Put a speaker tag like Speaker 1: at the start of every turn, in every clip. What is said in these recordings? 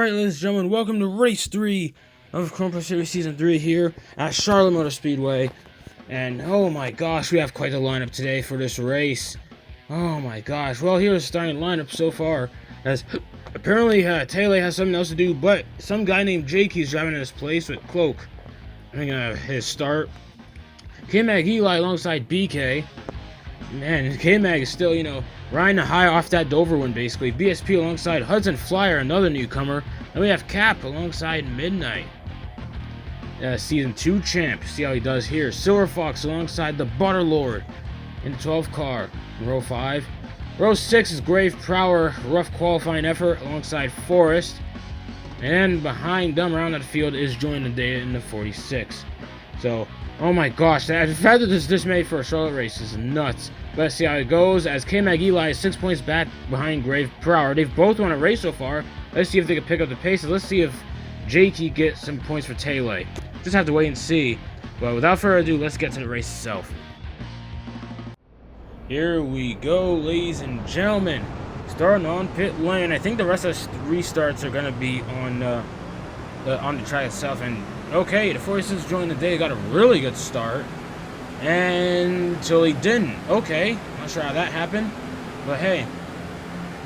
Speaker 1: Alright, ladies and gentlemen, welcome to race 3 of Chrome Pro Series Season 3 here at Charlotte Motor Speedway. And oh my gosh, we have quite a lineup today for this race. Oh my gosh, well, here's the starting lineup so far. As apparently Taylor has something else to do, but some guy named Jake is driving in his place with Cloak. I think his start. K-Mag Eli alongside BK. Man, K-Mag is still, riding a high off that Dover win, basically. BSP alongside Hudson Flyer, another newcomer. Then we have Cap alongside Midnight. Season 2 champ. See how he does here. Silver Fox alongside the Butterlord in the 12 car in row 5. Row 6 is Grave Prowler, rough qualifying effort alongside Forrest. And behind them around that field is Join the Day in the 46. So, oh my gosh, the fact that this made for a Charlotte race is nuts. Let's see how it goes, as K-Mag Eli is 6 points back behind Grave Prowler. They've both won a race so far. Let's see if they can pick up the pace. Let's see if Jakey gets some points for Taylor. Just have to wait and see. But without further ado, let's get to the race itself. Here we go, ladies and gentlemen. Starting on pit lane. I think the rest of the restarts are going to be on the track itself. And okay, the 46 Join the Day got a really good start. Until he didn't. Okay, not sure how that happened, but hey,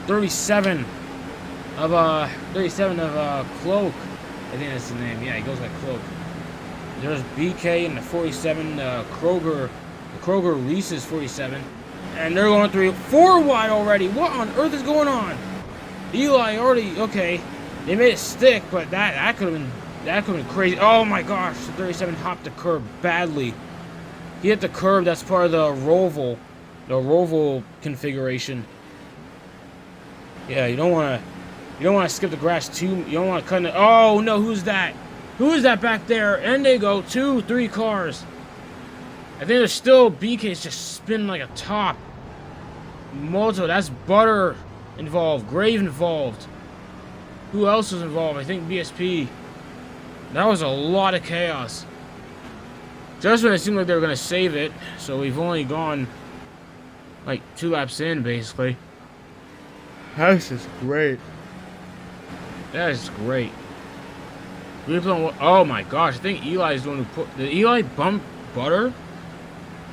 Speaker 1: 37 of Cloak. I think that's the name. Yeah, he goes by Cloak. There's BK and the 47. Kroger Reese's 47, and they're going 4 wide already. What on earth is going on? Eli already okay. They made it stick, but that could have been crazy. Oh my gosh, the 37 hopped the curb badly. He hit the curb. That's part of the roval configuration. Yeah, you don't want to skip the grass too. You don't want to cut it. Oh no, who's that? Who is that back there? And they go 2, 3 cars. I think there's still BK's just spinning like a top. Moto, that's Butter involved. Grave involved. Who else was involved? I think BSP. That was a lot of chaos. Just when it seemed like they were going to save it, so we've only gone like 2 laps in, basically. This is great. That is great. Oh my gosh, I think Eli's the one who put... Did Eli bump Butter?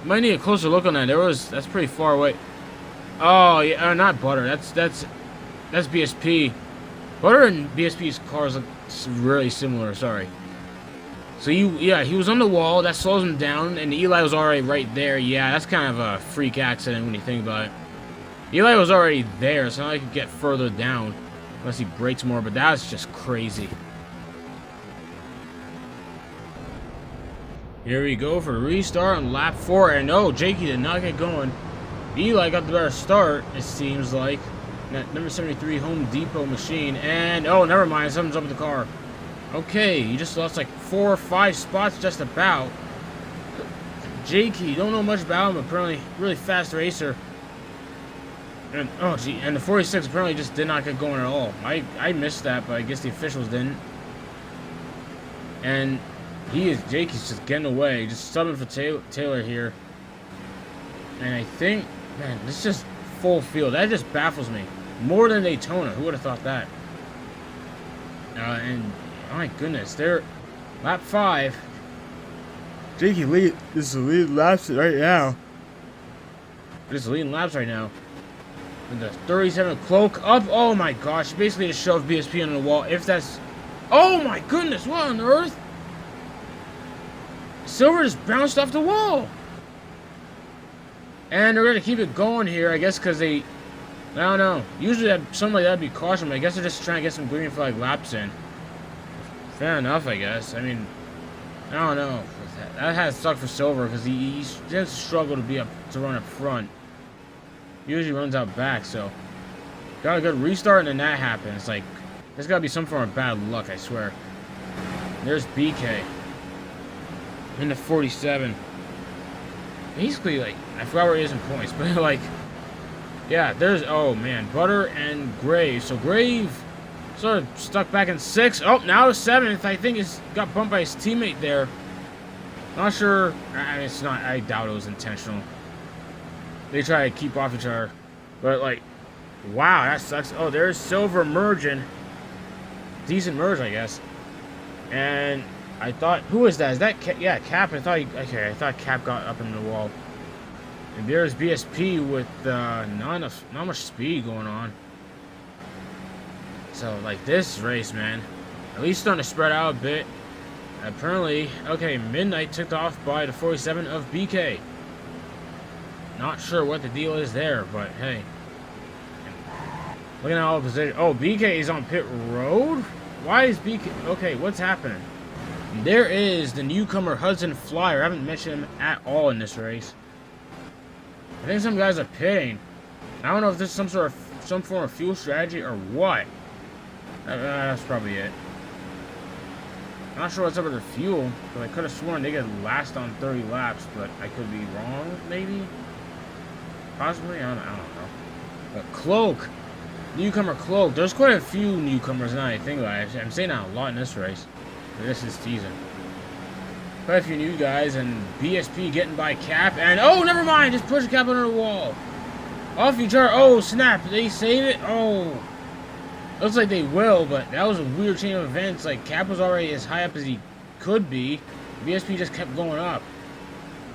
Speaker 1: Might need a closer look on that. That's pretty far away. Oh, yeah, not Butter. That's BSP. Butter and BSP's cars look really similar, sorry. So he was on the wall, that slows him down, and Eli was already right there. Yeah, that's kind of a freak accident when you think about it. Eli was already there, so now I could get further down, unless he brakes more, but that's just crazy. Here we go for the restart on lap 4, and oh, Jakey did not get going. Eli got the better start, it seems like. That number 73 Home Depot machine, and oh, never mind, something's up with the car. Okay, you just lost like 4 or 5 spots just about. Jakey, don't know much about him, apparently really fast racer. And oh gee, and the 46 apparently just did not get going at all. I missed that, but I guess the officials didn't. And Jakey's just getting away, just subbing for Taylor here. And I think, man, this is just full field. That just baffles me. More than Daytona, who would have thought that? And my goodness, they're lap 5. Jakey this is leading laps right now. This is leading laps right now. And the 37 Cloak up. Oh my gosh, basically just shoved BSP on the wall. If that's, oh my goodness, what on earth? Silver just bounced off the wall. And they're gonna keep it going here, I guess, because I don't know. Usually something like that would be caution, but I guess they're just trying to get some green flag laps in. Fair enough, I guess. I mean, I don't know. That has sucked for Silver because he just struggled to run up front. Usually runs out back, so got a good restart, and then that happens. It's like there's got to be some form of bad luck, I swear. There's BK in the 47. Basically, like, I forgot where he is in points, but like, yeah, there's, oh man, Butter and Grave. So Grave sort of stuck back in 6. Oh, now 7th. I think he's got bumped by his teammate there. Not sure. I mean, it's not. I doubt it was intentional. They try to keep off each other, but like, wow, that sucks. Oh, there's Silver merging. decent merge, I guess. And I thought, who is that? Is that yeah, Cap? I thought Cap got up in the wall. And there's BSP with not much speed going on. So like this race, man, at least starting to spread out a bit. Apparently, okay, Midnight took off by the 47 of BK. Not sure what the deal is there, but hey. Looking at all the position. Oh, BK is on pit road? Why is BK? Okay, what's happening? There is the newcomer Hudson Flyer. I haven't mentioned him at all in this race. I think some guys are pitting. I don't know if this is some form of fuel strategy or what. That's probably it. Not sure what's up with the fuel, but I could have sworn they could last on 30 laps, but I could be wrong, maybe? Possibly? I don't know. But Cloak. Newcomer Cloak. There's quite a few newcomers now I think about it. I'm saying that a lot in this race. But this is season. Quite a few new guys, and BSP getting by Cap, and oh, never mind! Just push Cap under the wall. Off you turn. Oh, snap. Did they save it? Oh. Looks like they will, but that was a weird chain of events. Like, Cap was already as high up as he could be. BSP just kept going up.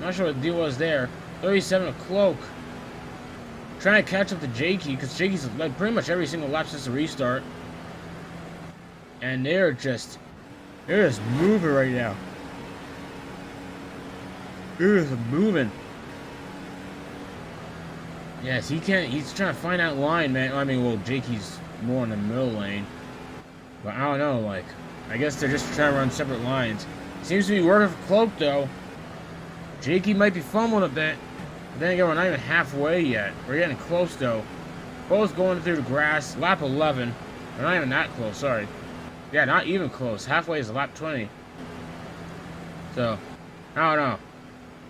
Speaker 1: Not sure what the deal was there. 37 of Cloak. Trying to catch up to Jakey, because Jakey's like pretty much every single lap since the restart. And they're just moving right now. They're just moving. Yes, he's trying to find that line, man. I mean, well, Jakey's more in the middle lane. But I don't know, like, I guess they're just trying to run separate lines. Seems to be working for Cloak, though. Jakey might be fumbling a bit. But then again, we're not even halfway yet. We're getting close, though. Both going through the grass. Lap 11. We're not even that close, sorry. Yeah, not even close. Halfway is lap 20. So, I don't know.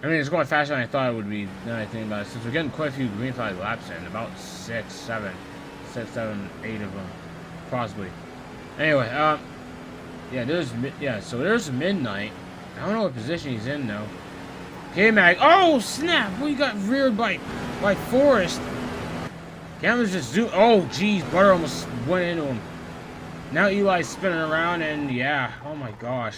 Speaker 1: I mean, it's going faster than I thought it would be, now that I think about it. Since we're getting quite a few green flag laps in. About 6, 7, 8 of them. Possibly. Anyway, so there's Midnight. I don't know what position he's in, though. K-Mag. Oh, snap! We got reared by Forrest. Camera's just zoom. Oh, geez. Butter almost went into him. Now Eli's spinning around, and yeah. Oh, my gosh.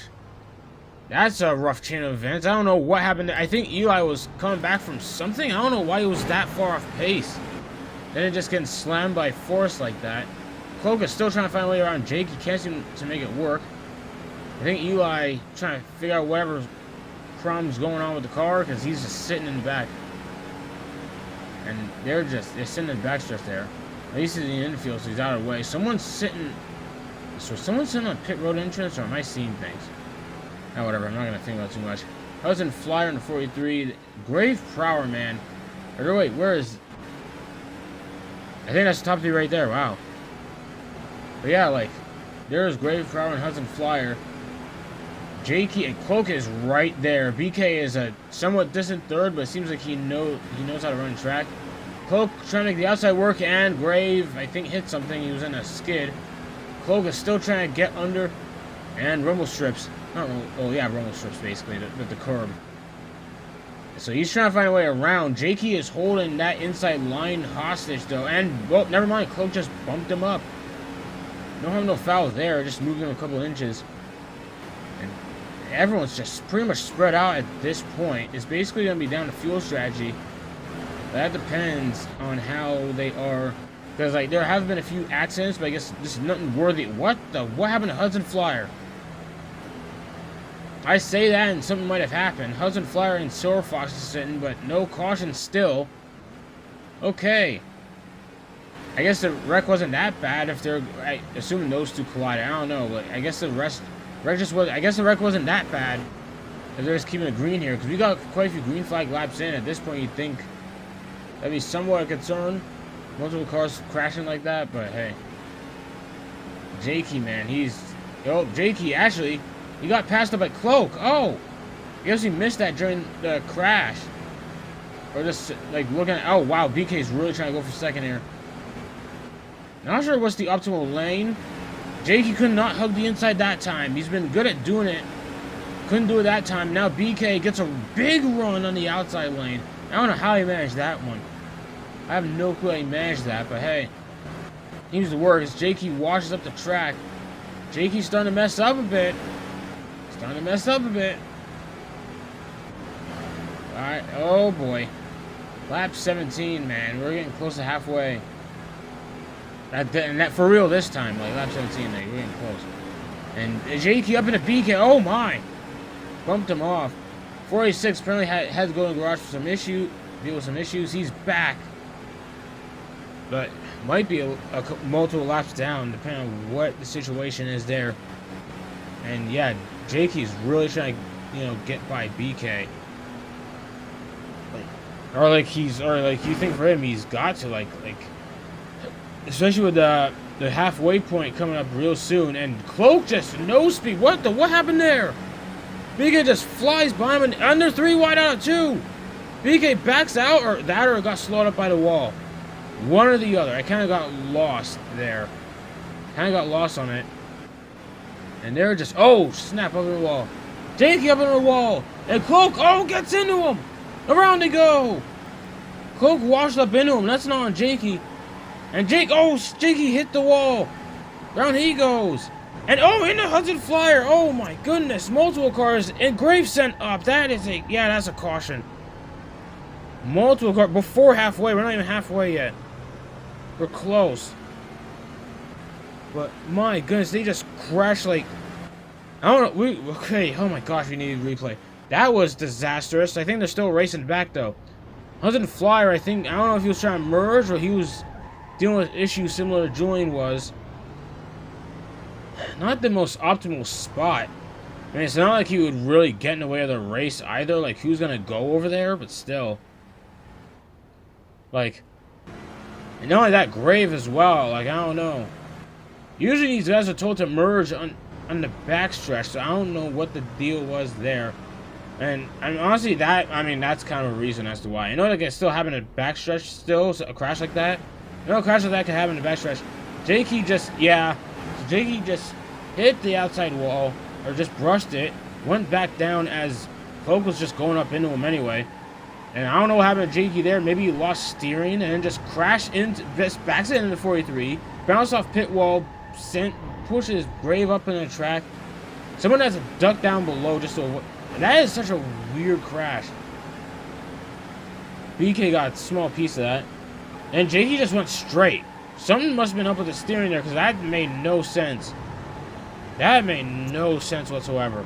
Speaker 1: That's a rough chain of events. I don't know what happened. I think Eli was coming back from something. I don't know why he was that far off pace. Then it just getting slammed by Forrest like that. Cloak is still trying to find a way around Jake. He can't seem to make it work. I think Eli trying to figure out whatever crumbs going on with the car, because he's just sitting in the back. And they're sitting in the backstretch there. At least he's in the infield, so he's out of the way. Someone's sitting on pit road entrance, or am I seeing things? Oh, whatever. I'm not going to think about it too much. Hudson Flyer in the 43. Grave Prower, man. Or wait, where is... I think that's the top 3 right there. Wow. But yeah, like, there's Grave Prower and Hudson Flyer. Jakey and Cloak is right there. BK is a somewhat distant third, but it seems like he knows how to run track. Cloak trying to make the outside work, and Grave, I think, hit something. He was in a skid. Cloak is still trying to get under, and rumble strips. I don't know. Oh, yeah, rumble strips, basically, with the curb. So he's trying to find a way around. Jakey is holding that inside line hostage, though. And, well, never mind. Cloak just bumped him up. No harm, no foul there. Just moved him a couple inches. And everyone's just pretty much spread out at this point. It's basically going to be down to fuel strategy. That depends on how they are. Because, like, there have been a few accidents, but I guess this is nothing worthy. What happened to Hudson Flyer? I say that and something might have happened. Hudson Flyer and Silver Fox is sitting, but no caution still. Okay. I guess the wreck wasn't that bad if they're assuming those two collided. I don't know, but I guess the wreck wasn't that bad if they're just keeping it green here, because we got quite a few green flag laps in. At this point, you'd think that'd be somewhat a concern. Multiple cars crashing like that, but hey. Jakey, man, Jakey, actually, he got passed up by Cloak. Oh! I guess he missed that during the crash. Or just, like, looking at... Oh, wow, BK's really trying to go for second here. Not sure what's the optimal lane. Jakey could not hug the inside that time. He's been good at doing it. Couldn't do it that time. Now BK gets a big run on the outside lane. I don't know how he managed that one. I have no clue how he managed that, but hey. Seems to work as Jakey washes up the track. Jakey's starting to mess up a bit. Alright, oh boy. Lap 17, man. We're getting close to halfway. And that for real this time, like lap 17, like, we're getting close. And Jakey up in a BK. Oh my! Bumped him off. 486 apparently had to go in the garage for some deal with some issues. He's back. But might be a multiple laps down, depending on what the situation is there. And yeah, Jakey's really trying to, get by BK. Or you think for him he's got to especially with the halfway point coming up real soon, and Cloak just no speed. What happened there? BK just flies by him and under 3 wide out of 2. BK backs out, or got slowed up by the wall. One or the other. I kind of got lost there. Kind of got lost on it. And they're just, oh, snap, up in the wall. Jakey up in the wall. And Cloak, gets into him. Around they go. Cloak washed up into him. That's not on Jakey. And Jakey hit the wall. Down he goes. And in the Hudson Flyer. Oh my goodness. Multiple cars. And Graves sent up. That's a caution. Multiple cars before halfway. We're not even halfway yet. We're close. But my goodness, they just crashed like, I don't know. Okay, oh my gosh, we need a replay. That was disastrous. I think they're still racing back though. Hudson Flyer, I don't know if he was trying to merge or he was dealing with issues similar to Julian was. Not the most optimal spot. I mean, it's not like he would really get in the way of the race either. Like, who's gonna go over there? But still. Like, and not only that, Grave as well. Like, I don't know. Usually these guys are told to merge on the backstretch, so I don't know what the deal was there. And honestly, that's kind of a reason as to why. I know that can still happen in backstretch still, so a crash like that. A crash like that can happen in the backstretch. Jakey just hit the outside wall, or just brushed it, went back down as Cloak was just going up into him anyway. And I don't know what happened to Jakey there. Maybe he lost steering and then just crashed backs it into the 43, bounced off pit wall, pushes Grave up in the track. Someone has to duck down below just to avoid. That is such a weird crash. BK got a small piece of that. And Jakey just went straight. Something must have been up with the steering there, because that made no sense. That made no sense whatsoever.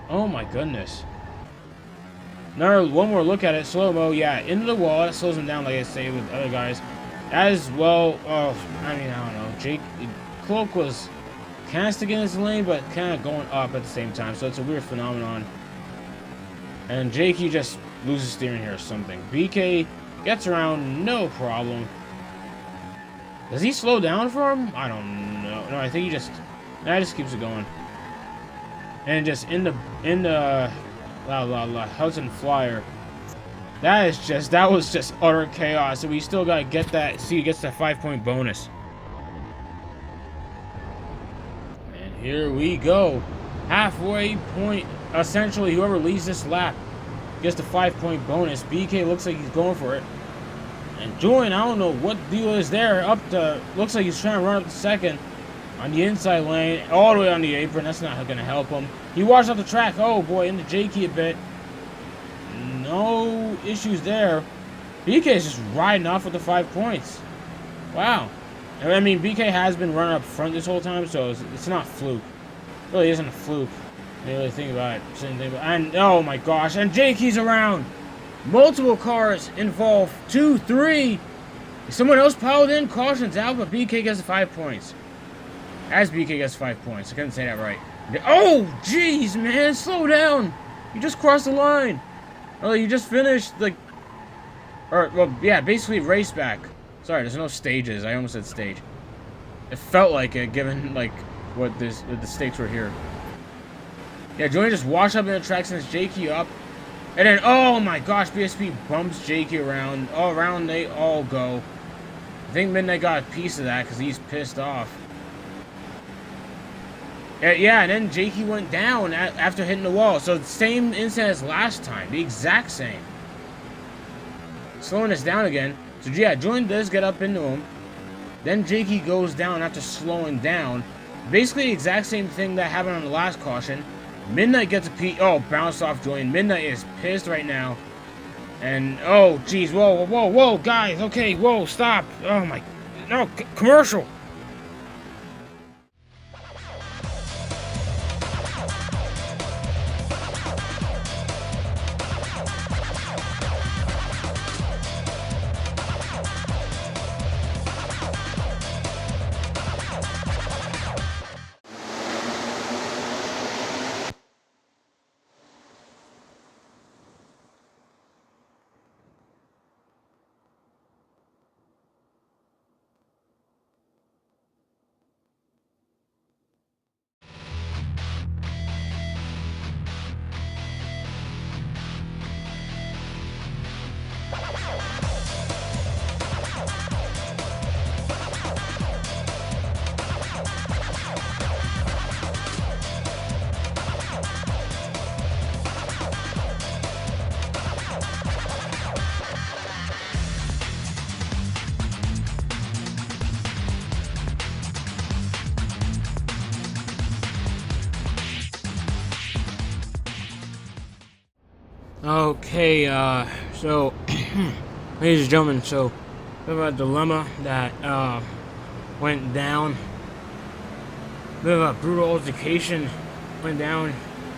Speaker 1: Oh my goodness. One more look at it. Slow-mo, yeah, into the wall. That slows him down, like I say, with other guys. As well, I don't know. Cloak was kind of sticking in his lane, but kind of going up at the same time. So it's a weird phenomenon. And Jakey just loses steering here or something. BK gets around, no problem. Does he slow down for him? I don't know. No, I think he just keeps it going. And just in the Hudson Flyer. That was just utter chaos. So we still gotta get that. See, he gets that 5-point bonus. And here we go. Halfway point. Essentially, whoever leads this lap gets the 5-point bonus. BK looks like he's going for it. And Julian, I don't know what deal is there. Looks like he's trying to run up the second on the inside lane, all the way on the apron. That's not gonna help him. He washed off the track. Oh boy, into Jakey a bit. No issues there. BK is just riding off with the 5 points. Wow. I mean, BK has been running up front this whole time, so it's not fluke. It really isn't a fluke. You really think about it. And oh my gosh, and Jakey's around. Multiple cars involved. 2, 3. Someone else piled in. Caution's out, but BK gets the 5 points. As BK gets 5 points. I couldn't say that right. Oh, jeez, man. Slow down. You just crossed the line. Oh, you just finished, basically race back. Sorry, there's no stages. I almost said stage. It felt like it, given, what the stakes were here. Yeah, Julian just washed up in the track, sends Jakey up. And then, oh my gosh, BSP bumps Jakey around. All around they all go. I think Midnight got a piece of that because he's pissed off. Yeah, and then Jakey went down after hitting the wall. So the same incident as last time. The exact same. Slowing us down again. So yeah, Julian does get up into him. Then Jakey goes down after slowing down. Basically the exact same thing that happened on the last caution. Midnight gets a P. Oh, bounced off joint. Midnight is pissed right now. And, oh, geez, whoa, whoa, whoa, guys, okay, whoa, stop. Oh, my, no, commercial. Okay, so, ladies and gentlemen, so, we have a dilemma that, went down. Bit of a brutal altercation went down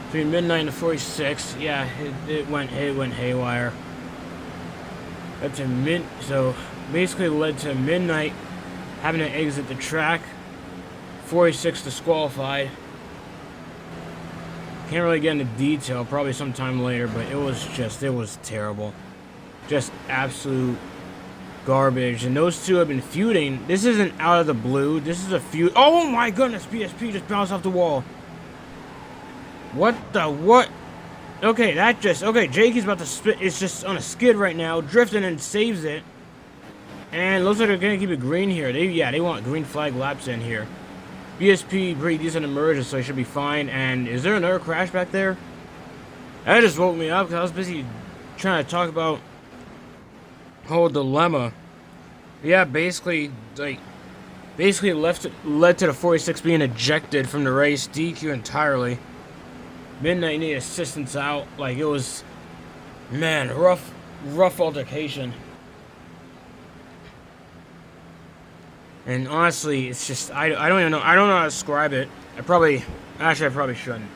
Speaker 1: between Midnight and the 46. Yeah, it went haywire. So, basically led to Midnight having to exit the track. 46 disqualified. Can't really get into detail, probably sometime later, but it was terrible. Just absolute garbage. And those two have been feuding. This isn't out of the blue. This is a feud. Oh my goodness, PSP just bounced off the wall. What? Okay, Jakey's about to spit. It's just on a skid right now, drifting and saves it. And looks like they're gonna keep it green here. They want green flag laps in here. BSP pretty decent emerges, so he should be fine. And is there another crash back there? That just woke me up because I was busy trying to talk about whole dilemma. Yeah, basically led to the 46 being ejected from the race, DQ entirely. Midnight needed assistance out. Like, it was, man, rough altercation. And honestly, it's just, I don't even know. I don't know how to describe it. I probably shouldn't.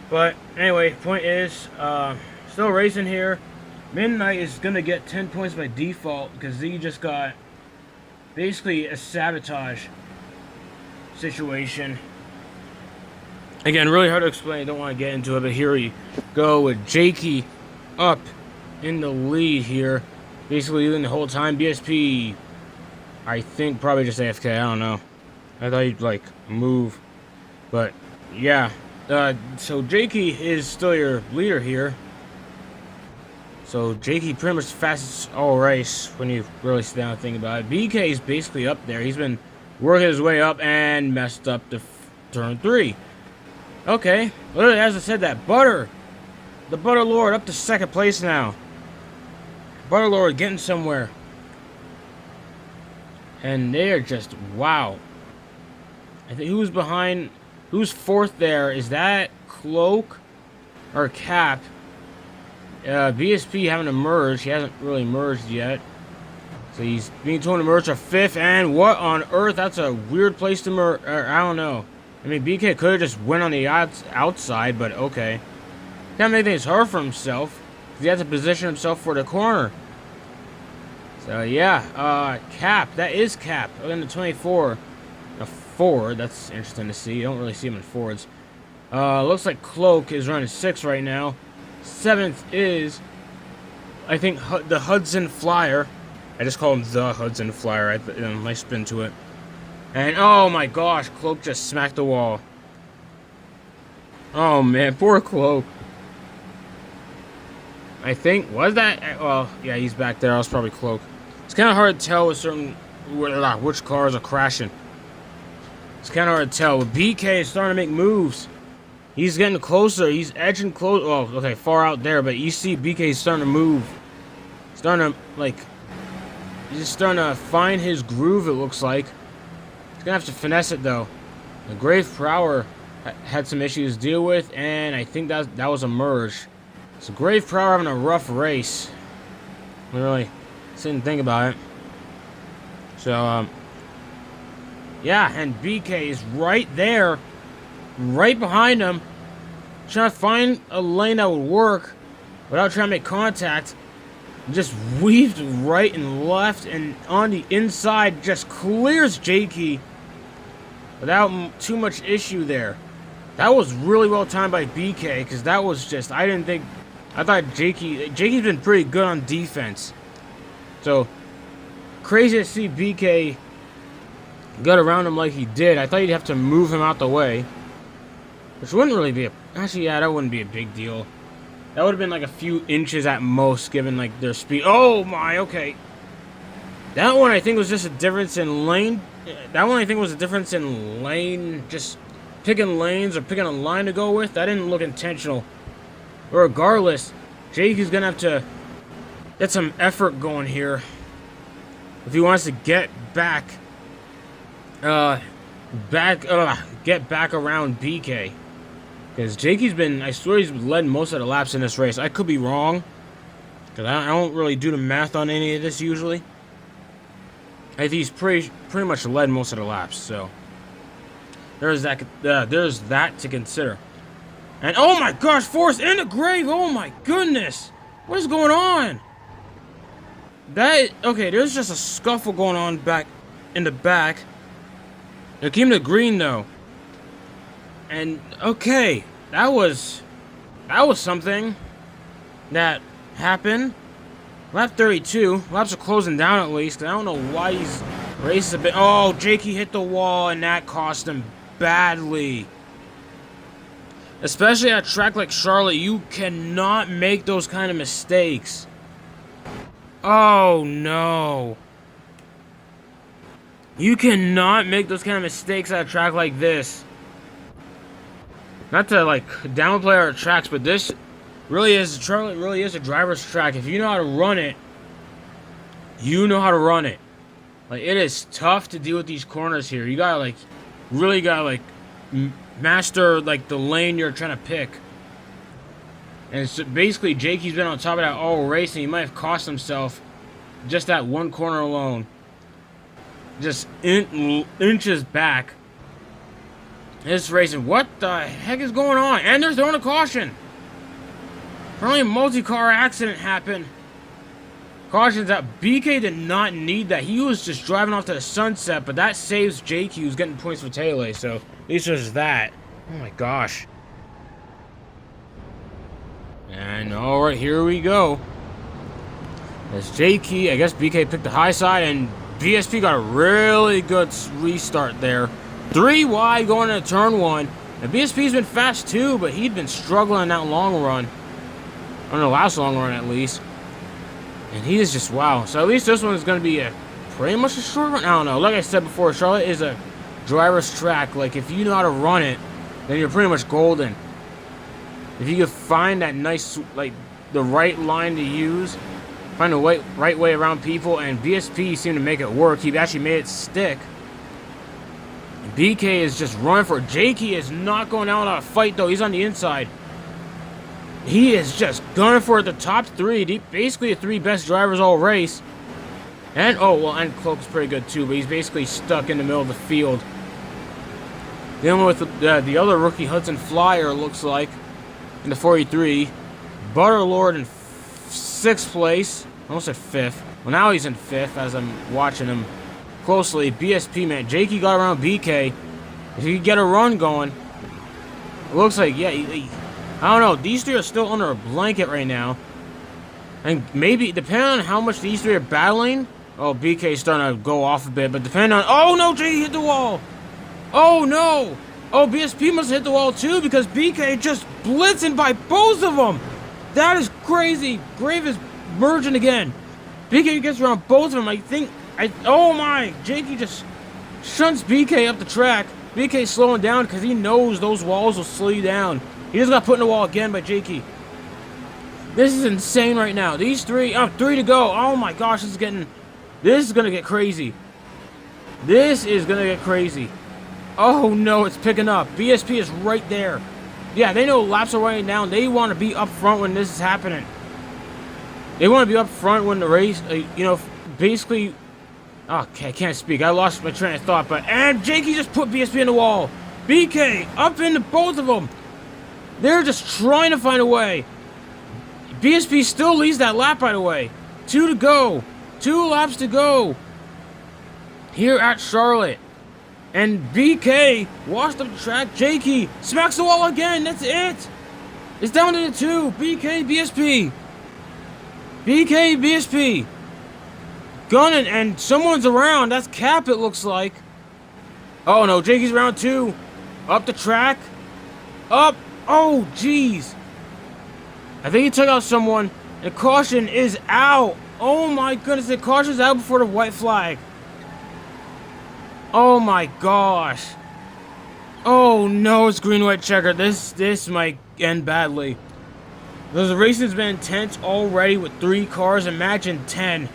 Speaker 1: But anyway, point is, still racing here. Midnight is going to get 10 points by default because he just got basically a sabotage situation. Again, really hard to explain. I don't want to get into it, but here we go with Jakey up in the lead here. Basically leading the whole time. BSP, I think probably just AFK, I don't know. I thought he'd like move. But yeah. So Jakey is still your leader here. So Jakey pretty much fastest all race when you really sit down and think about it. BK is basically up there. He's been working his way up and messed up the turn 3. Okay. Well, as I said, that the Butter Lord up to second place now. Butter Lord getting somewhere. And they are just, wow. I think who's fourth there? Is that Cloak or Cap? BSP haven't emerged. He hasn't really emerged yet. So he's being told to emerge to fifth. And what on earth? That's a weird place to emerge. I don't know. I mean, BK could have just went on the outside, but okay. Can't make things hard for himself. He has to position himself for the corner. So yeah, Cap. That is Cap. In the 24. A Ford. That's interesting to see. You don't really see him in Fords. Looks like Cloak is running 6th right now. 7th is, I think, the Hudson Flyer. I just call him the Hudson Flyer. Nice spin to it. And oh my gosh, Cloak just smacked the wall. Oh man, poor Cloak. I think, was that? Well, yeah, he's back there. I was probably Cloak. It's kind of hard to tell with which cars are crashing. It's kind of hard to tell. But BK is starting to make moves. He's getting closer. He's edging close. Oh, okay, far out there. But you see BK starting to move. Starting to, like, he's starting to find his groove, it looks like. He's going to have to finesse it, though. The Grave Prowler had some issues to deal with, and I think that was a merge. So Grave Prowler having a rough race. I really didn't think about it. So, yeah, and BK is right there, right behind him, trying to find a lane that would work without trying to make contact. Just weaved right and left, and on the inside just clears Jakey without too much issue there. That was really well timed by BK, because that was just, I thought Jakey's been pretty good on defense. So, crazy to see BK got around him like he did. I thought you'd have to move him out the way, which wouldn't really be actually, yeah, that wouldn't be a big deal. That would have been like a few inches at most, given like their speed. Oh my, okay. That one I think was just a difference in lane. That one I think was a difference in lane, just picking lanes or picking a line to go with. That didn't look intentional. But regardless, Jake is gonna have to get some effort going here if he wants to get back, get back around BK. Because Jakey's been, I swear he's led most of the laps in this race. I could be wrong, because I don't really do the math on any of this usually. I think he's pretty much led most of the laps, so there's that to consider. And oh my gosh, Forrest in the grave! Oh my goodness, what is going on? Okay, there's just a scuffle going on back in the back. It came to green though. And okay, that was something that happened. Lap 32. Laps are closing down at least, because I don't know why these races have been. Oh, Jakey hit the wall, and that cost him badly. Especially at a track like Charlotte, you cannot make those kind of mistakes. Oh no. You cannot make those kind of mistakes at a track like this. Not to like downplay our tracks, but this really is, Charlotte really is a driver's track. If you know how to run it, you know how to run it. Like, it is tough to deal with these corners here. You gotta like, really gotta like master like the lane you're trying to pick. And so basically Jakey's been on top of that all race, and he might have cost himself just that one corner alone. Just inches back. This racing, what the heck is going on? And they're throwing a caution. Apparently a multi-car accident happened. Cautions that BK did not need that. He was just driving off to the sunset, but that saves Jakey, who's getting points for Taylor. So at least there's that. Oh my gosh. And alright, here we go. As Jakey, I guess BK picked the high side, and BSP got a really good restart there. 3 wide going into turn 1. And BSP's been fast too, but he'd been struggling in that long run. On the last long run at least. And he is just, wow. So at least this one is going to be pretty much a short run. I don't know. Like I said before, Charlotte is a driver's track. Like, if you know how to run it, then you're pretty much golden. If you can find that nice, like, the right line to use, find the right way around people, and BSP seemed to make it work. He actually made it stick. BK is just running for it. Jakey is not going out on a fight, though. He's on the inside. He is just gunning for the top 3. Basically the 3 best drivers all race. And, oh, well, and Cloak's pretty good, too. But he's basically stuck in the middle of the field. Dealing with the other rookie, Hudson Flyer, looks like, in the 43. Butterlord in 6th place. I almost said 5th. Well, now he's in 5th as I'm watching him closely. BSP, man. Jakey got around BK. If he could get a run going, it looks like, yeah, I don't know. These 3 are still under a blanket right now. And maybe, depending on how much these 3 are battling, oh, BK's starting to go off a bit, but depending on, oh no, Jakey hit the wall. Oh no. Oh, BSP must have hit the wall too, because BK just blitzing by both of them. That is crazy. Grave is merging again. BK gets around both of them. Oh my, Jakey just shunts BK up the track. BK's slowing down because he knows those walls will slow you down. He just got put in the wall again by Jakey. This is insane right now. These 3, 3 to go. Oh my gosh, this is gonna get crazy. This is gonna get crazy. Oh no, it's picking up. BSP is right there. Yeah, they know laps are running down. They want to be up front when this is happening. They want to be up front when the race, basically... Okay, I can't speak. I lost my train of thought, and Jakey just put BSP in the wall. BK up into both of them. They're just trying to find a way. BSP still leads that lap, by the way. 2 to go. 2 laps to go. Here at Charlotte. And BK washed up the track. Jakey smacks the wall again. That's it. It's down to the 2. BK, BSP. BK, BSP. Gunning, and someone's around. That's Cap, it looks like. Oh no, Jakey's around too. Up the track. Up. Oh, jeez. I think he took out someone. And caution is out. Oh my goodness, the caution's out before the white flag. Oh my gosh. Oh no, it's green-white checker. This might end badly. The racing's been intense already with 3 cars. Imagine 10.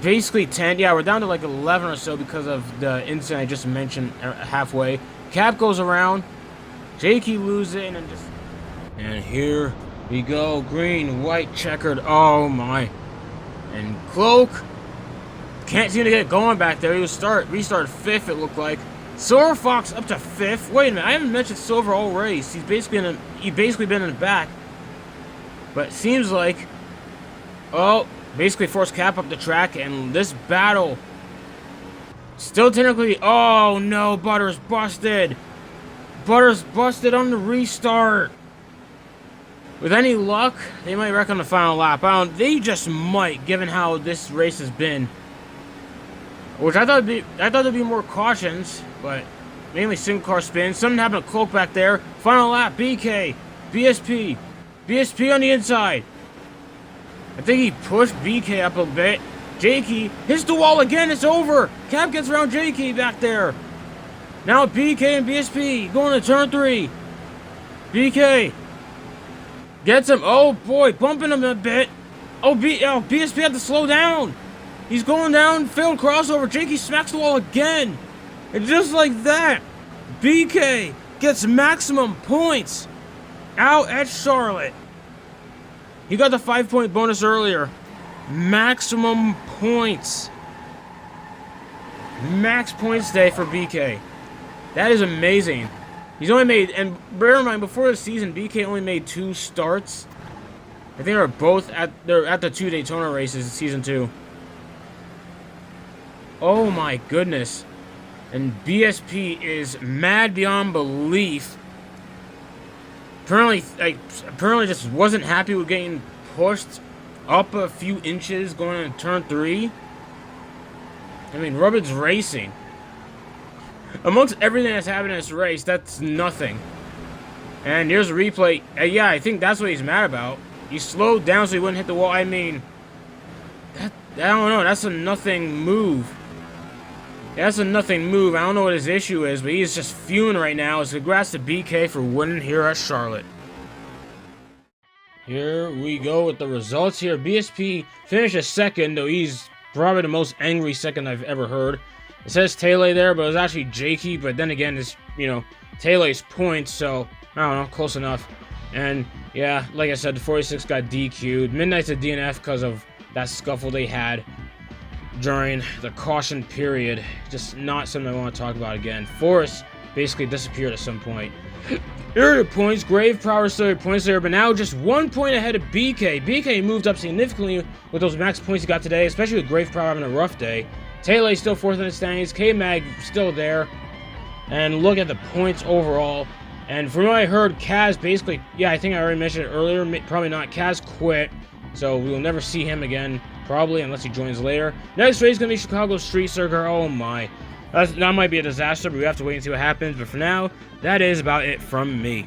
Speaker 1: Basically 10. Yeah, we're down to like 11 or so because of the incident I just mentioned halfway. Cap goes around. Jakey loses it and just... And here we go. Green, white, checkered. Oh my. And Cloak can't seem to get going back there. He was restart 5th, it looked like. Silver Fox up to 5th. Wait a minute, I haven't mentioned Silver all race. He's basically been in the back. But it seems like... Oh... Basically forced Cap up the track, and this battle still technically... Oh no, Butter's busted. Butter's busted on the restart. With any luck, they might wreck on the final lap. They just might, given how this race has been. Which I thought there'd be more cautions, but mainly single car spins. Something happened to Cloak back there. Final lap, BK, BSP, BSP on the inside. I think he pushed BK up a bit. Jakey hits the wall again. It's over. Cap gets around Jakey back there. Now BK and BSP going to turn 3. BK gets him. Oh boy, bumping him a bit. BSP had to slow down. He's going down. Failed crossover. Jakey smacks the wall again. And just like that, BK gets maximum points out at Charlotte. He got the 5-point bonus earlier. Maximum points. Max points day for BK. That is amazing. He's only made, and bear in mind, before the season, BK only made 2 starts. I think they're both at the 2 Daytona races in season 2. Oh my goodness. And BSP is mad beyond belief. Apparently just wasn't happy with getting pushed up a few inches going into turn 3. I mean, Rubber's racing. Amongst everything that's happened in this race, that's nothing. And here's a replay. Yeah, I think that's what he's mad about. He slowed down so he wouldn't hit the wall. I mean, I don't know. That's a nothing move. That's a nothing move. I don't know what his issue is, but he's just fuming right now. So congrats to BK for winning here at Charlotte. Here we go with the results here. BSP finished 2nd, though he's probably the most angry 2nd I've ever heard. It says Taylor there, but it was actually Jakey. But then again, it's, Taylor's points, so I don't know, close enough. And yeah, like I said, the 46 got DQ'd. Midnight's a DNF because of that scuffle they had during the caution period. Just not something I want to talk about again. Forrest basically disappeared at some point. Here are the points. Grave Power still points there, but now just 1 point ahead of BK. BK moved up significantly with those max points he got today, especially with Grave Power having a rough day. Taylor still 4th in the standings. K-Mag still there. And look at the points overall. And from what I heard, Kaz basically, yeah, I think I already mentioned it earlier, probably not. Kaz quit, so we will never see him again, probably, unless he joins later. Next race is going to be Chicago Street Circuit. Oh my. That might be a disaster, but we have to wait and see what happens. But for now, that is about it from me.